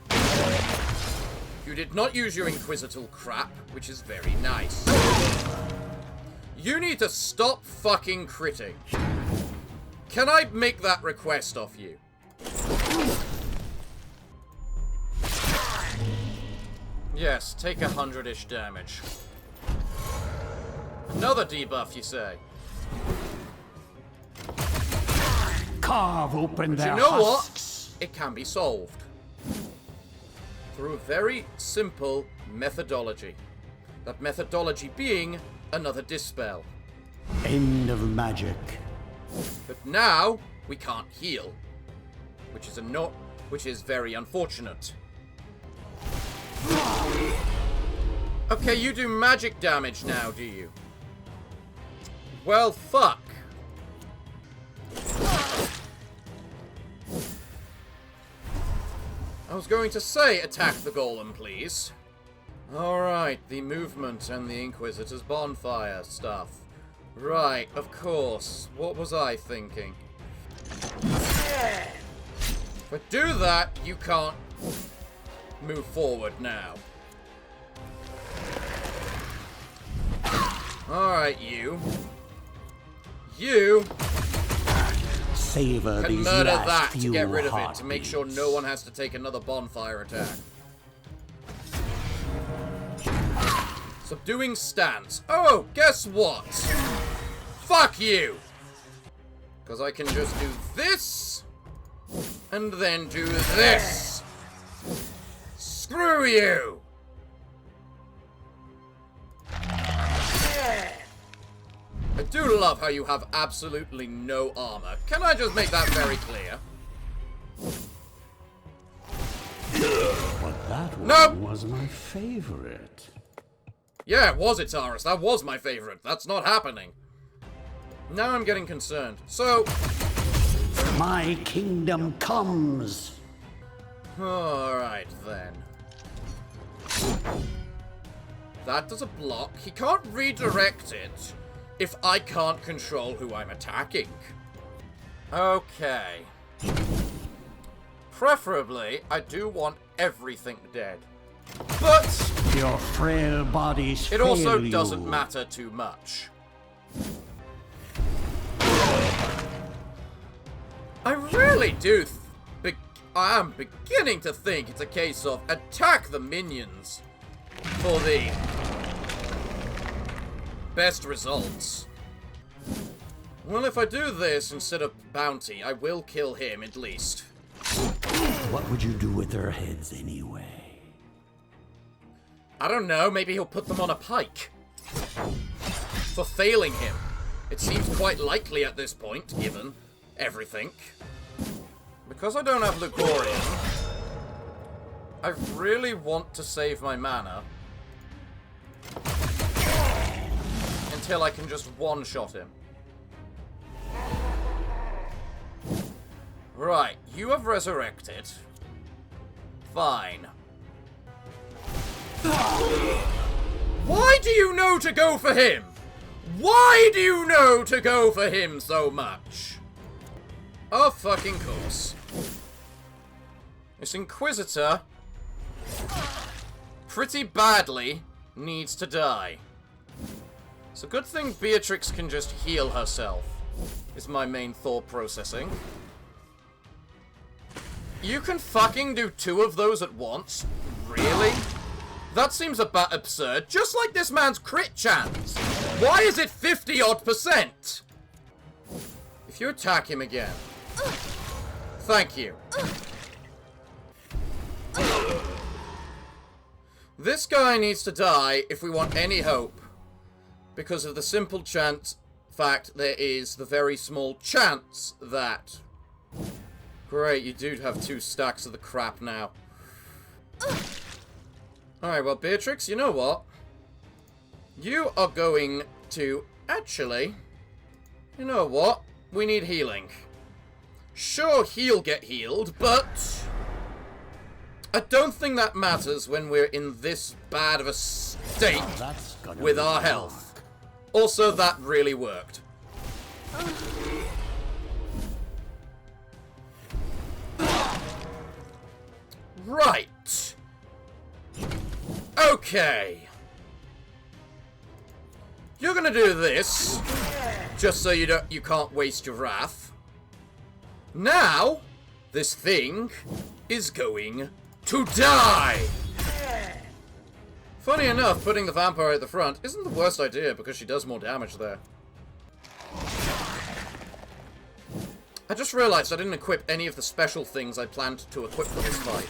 You did not use your Inquisitor crap, which is very nice. You need to stop fucking critting. Can I make that request of you? Yes, take 100-ish damage. Another debuff, you say? Carve open their you know husks. What? It can be solved. Through a very simple methodology. That methodology being another dispel. End of magic. But now, we can't heal. Which is very unfortunate. Okay, you do magic damage now, do you? Well, fuck. I was going to say attack the golem, please. Alright, the movement and the Inquisitor's bonfire stuff. Right, of course. What was I thinking? But do that, you can't move forward now. Alright, you. You savor can these murder last that few to get rid of it, to heartbeats. make sure no one has to take another bonfire attack. Subduing stance. Oh, guess what? Fuck you! Because I can just do this, and then do this. Screw you! I do love how you have absolutely no armor. Can I just make that very clear? But that one was my favorite. Yeah, it was, Iratus. That was my favorite. That's not happening. Now I'm getting concerned. So... My kingdom comes! Alright, then. That does a block. He can't redirect it if I can't control who I'm attacking. Okay. Preferably, I do want everything dead. But... Your frail bodies it also fail doesn't you. matter too much. I really do I am beginning to think it's a case of attack the minions for the best results. Well, if I do this instead of bounty, I will kill him at least. What would you do with their heads anyway? I don't know, maybe he'll put them on a pike. For failing him. It seems quite likely at this point, given everything. Because I don't have Lucorian, I really want to save my mana until I can just one-shot him. Right, you have resurrected. Fine. Why do you know to go for him? Why do you know to go for him so much? Oh, fucking course. This Inquisitor pretty badly needs to die. It's a good thing Beatrix can just heal herself, is my main thought processing. You can fucking do 2 of those at once? Really? That seems a bit absurd, just like this man's crit chance. Why is it 50-odd%? If you attack him again... Thank you. This guy needs to die if we want any hope. Because of the simple fact there is the very small chance that... Great, you do have 2 stacks of the crap now. Alright, well, Beatrix, you know what? You are going to... Actually... You know what? We need healing. Sure, he'll get healed, but... I don't think that matters when we're in this bad of a state with our health. Also, that really worked. Right. Okay. You're gonna do this, just so you can't waste your wrath. Now, this thing is going to die! Funny enough, putting the vampire at the front isn't the worst idea because she does more damage there. I just realized I didn't equip any of the special things I planned to equip for this fight.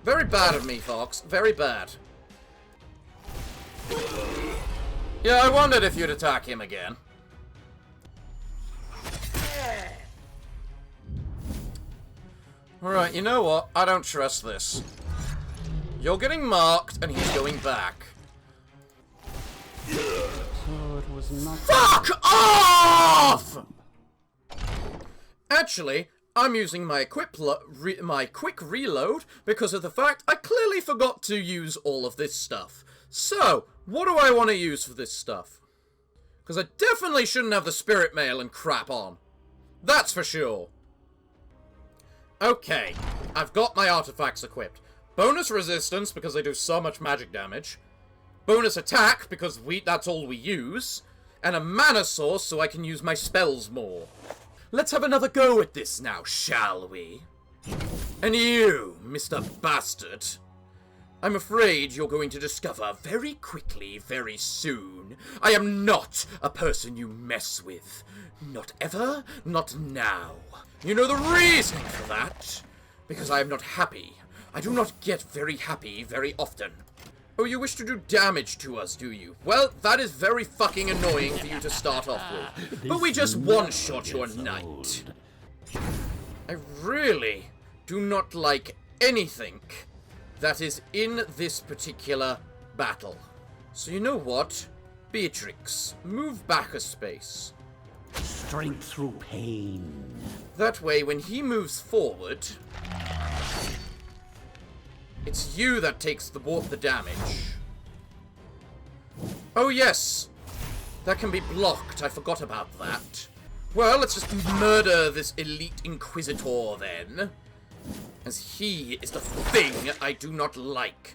Very bad of me, Fox. Very bad. Yeah, I wondered if you'd attack him again. Alright, you know what? I don't trust this. You're getting marked, and he's going back. So it was not... Fuck off! Actually, I'm using my quick reload because of the fact I clearly forgot to use all of this stuff. So, what do I want to use for this stuff? Because I definitely shouldn't have the spirit mail and crap on. That's for sure. Okay, I've got my artifacts equipped. Bonus resistance, because they do so much magic damage. Bonus attack, because that's all we use. And a mana source, so I can use my spells more. Let's have another go at this now, shall we? And you, Mr. Bastard. I'm afraid you're going to discover very quickly, very soon. I am not a person you mess with. Not ever, not now. You know the reason for that? Because I am not happy. I do not get very happy very often. Oh, you wish to do damage to us, do you? Well, that is very fucking annoying for you to start off with. But we just one-shot your knight. I really do not like anything that is in this particular battle. So you know what? Beatrix, move back a space. Strength through pain. That way, when he moves forward, it's you that takes the damage. Oh yes, that can be blocked. I forgot about that. Well, let's just murder this elite inquisitor then, as he is the thing I do not like.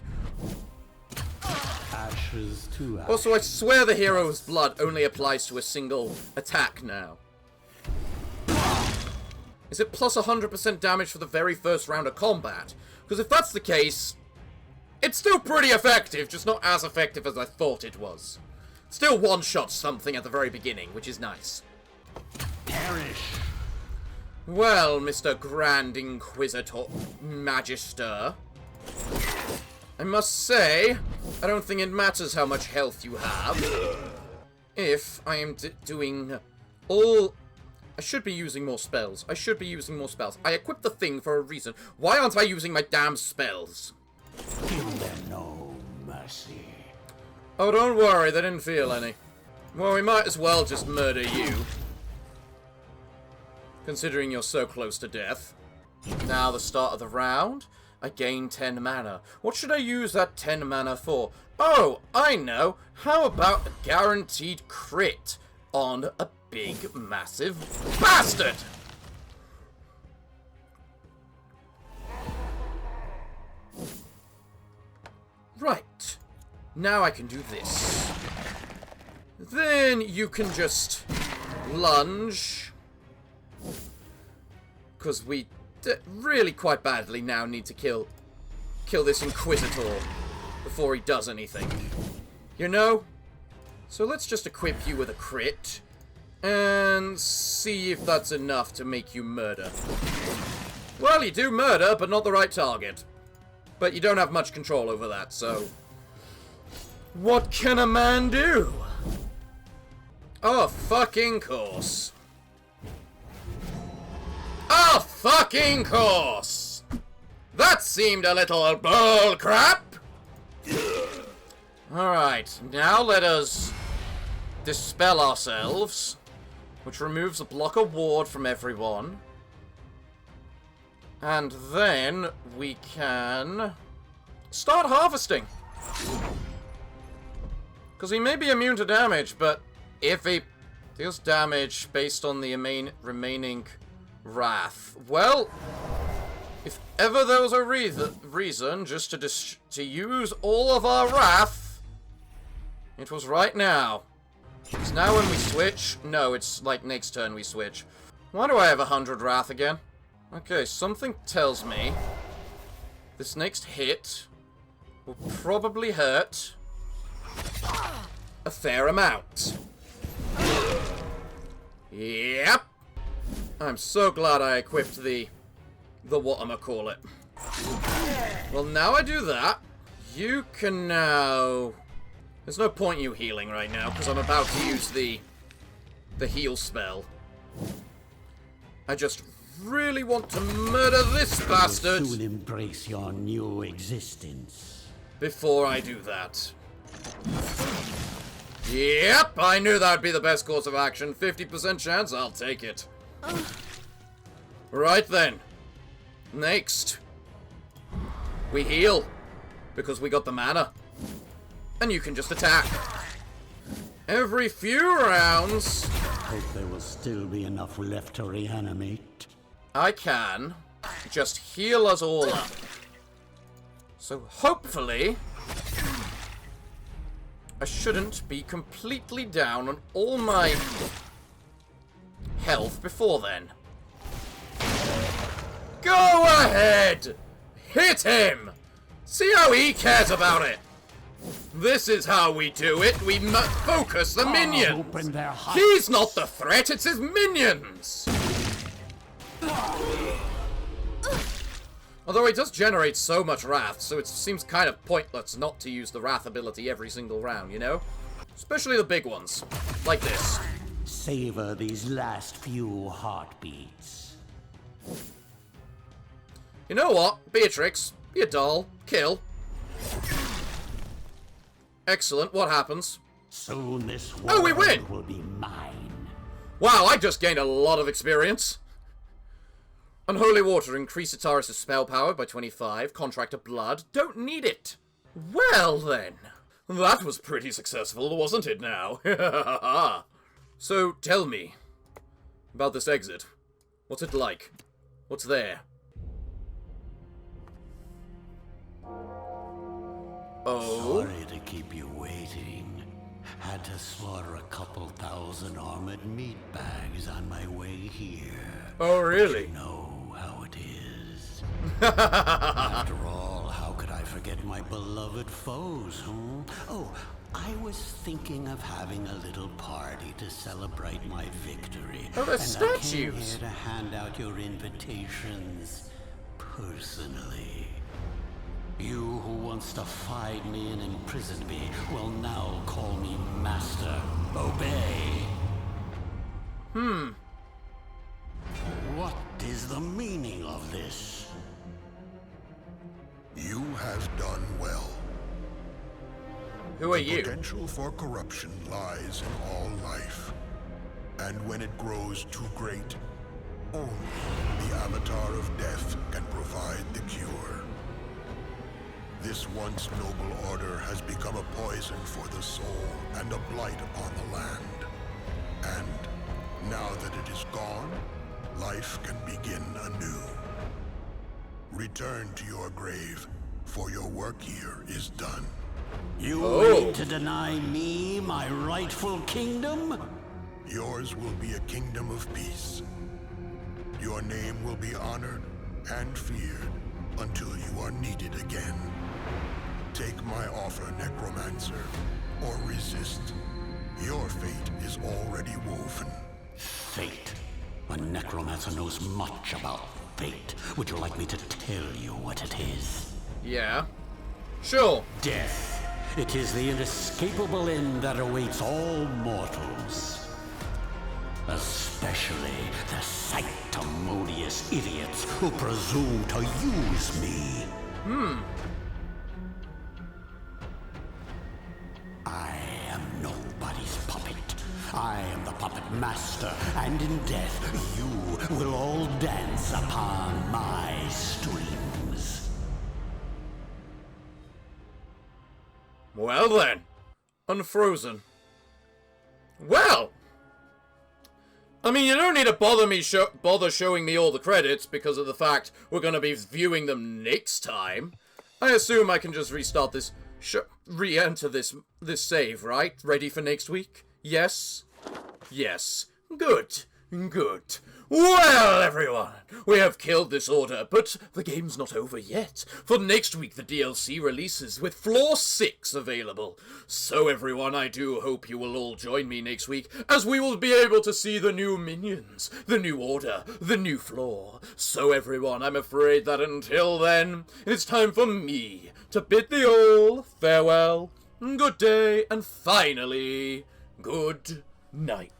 Ashes to ashes. Also, I swear the hero's blood only applies to a single attack now. Is it plus 100% damage for the very first round of combat? Because if that's the case, it's still pretty effective, just not as effective as I thought it was. Still one-shot something at the very beginning, which is nice. Perish. Well, Mr. Grand Inquisitor Magister, I must say, I don't think it matters how much health you have. If I am doing all... I should be using more spells. I should be using more spells. I equipped the thing for a reason. Why aren't I using my damn spells? Give them no mercy. Oh, don't worry, they didn't feel any. Well, we might as well just murder you, considering you're so close to death. Now, the start of the round, I gain 10 mana. What should I use that 10 mana for? Oh, I know. How about a guaranteed crit on a big, massive bastard? Right. Now I can do this. Then you can just lunge. Because we really quite badly now need to kill this Inquisitor before he does anything. You know? So let's just equip you with a crit and see if that's enough to make you murder. Well, you do murder, but not the right target. But you don't have much control over that, so... what can a man do? Oh, fucking course. Oh, fucking course! That seemed a little bull crap! Alright, now let us dispel ourselves, which removes a block of ward from everyone. And then we can start harvesting. Because he may be immune to damage, but if he deals damage based on the remaining wrath, well, if ever there was a reason just to use all of our wrath, it was right now. It's now when we switch. No, it's like next turn we switch. Why do I have 100 wrath again? Okay, something tells me this next hit will probably hurt a fair amount. Yep. I'm so glad I equipped the whatchamacallit. Well, now I do that. You can now... There's no point you healing right now, because I'm about to use the heal spell. I just really want to murder this bastard. You'll soon embrace your new existence. Before I do that. Yep, I knew that would be the best course of action. 50% chance, I'll take it. Right then. Next. We heal. Because we got the mana. And you can just attack. Every few rounds... Hope there will still be enough left to reanimate. I can just heal us all up. So hopefully... I shouldn't be completely down on all my health before then. Go ahead! Hit him! See how he cares about it? This is how we do it. We must focus the minions. He's not the threat, it's his minions. Although he does generate so much wrath, so it seems kind of pointless not to use the wrath ability every single round, you know? Especially the big ones. Like this. Savor these last few heartbeats. You know what? Beatrix, be a doll. Kill. Excellent. What happens? Soon this world we win! Will be mine. Wow, I just gained a lot of experience. Unholy water. Increase Iratus' spell power by 25. Contract of blood. Don't need it. Well then. That was pretty successful, wasn't it now? So, tell me. About this exit. What's it like? What's there? Oh? Sorry to keep you waiting. Had to slaughter a couple thousand armored meat bags on my way here. Oh, really? But you know how it is. After all, how could I forget my beloved foes, huh? Oh, I was thinking of having a little party to celebrate my victory. Oh, there's and I came statues. here to hand out your invitations personally. You who once defied me and imprisoned me will now call me master. Obey. What is the meaning of this? You have done well. Who are The you? potential for corruption lies in all life. And when it grows too great, only the Avatar of Death can provide the cure. This once noble order has become a poison for the soul and a blight upon the land. And now that it is gone, life can begin anew. Return to your grave, for your work here is done. You mean to deny me my rightful kingdom? Yours will be a kingdom of peace. Your name will be honored and feared until you are needed again. Take my offer, Necromancer, or resist. Your fate is already woven. Fate. A necromancer knows much about fate. Would you like me to tell you what it is? Yeah. Sure. Death. It is the inescapable end that awaits all mortals. Especially the sanctimonious idiots who presume to use me. I am nobody's puppet. I am the puppet master, and in death, you will all dance upon my strings. Well then. Unfrozen. Well! I mean, you don't need to bother showing me all the credits because of the fact we're going to be viewing them next time. I assume I can just restart this, re-enter this save, right? Ready for next week? Yes? Yes. Good. Good. Well, everyone, we have killed this order, but the game's not over yet. For next week, the DLC releases with Floor 6 available. So, everyone, I do hope you will all join me next week, as we will be able to see the new minions, the new order, the new floor. So, everyone, I'm afraid that until then, it's time for me to bid thee all farewell, good day, and finally, good night.